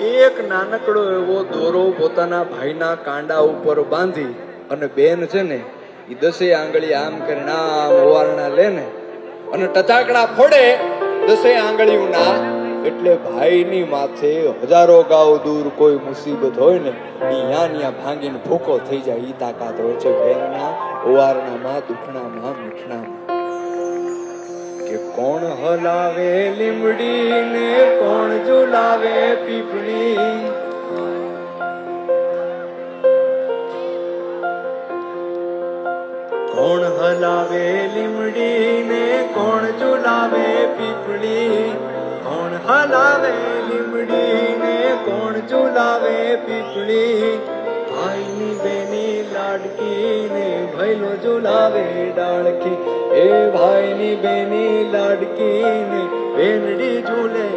એક નાનકડો એવો દોરો પોતાના ભાઈના કાંડા ઉપર બાંધી અને બેન છે ને એ 10 આંગળી આમ કરીને આમ ઓવારણા લે ને અને ટચાકડા ફોડે 10 આંગળીઓના, એટલે ભાઈની માથે હજારો ગાઉ દૂર કોઈ મુસીબત હોય ને ન્યા ભાંગીને ભૂકો થઈ જાય. ઈ તાકાત હોય છે બેનના ઓવારણામાં, દુખણામાં, મીઠણામાં. કે કોણ હલાવે લીમડી ને કોણ ઝુલાવે પીપળી, કોણ હલાવે લીમડી ને કોણ ઝુલાવે પીપળી, કોણ હલાવે લીમડી ને કોણ ઝુલાવે પીપળી, ભાઈની બેની લાડકી ને ભૈલો ઝુલાવે ડાળખી, એ ભાઈની બેની લાડકી ને બેનડી ઝૂલે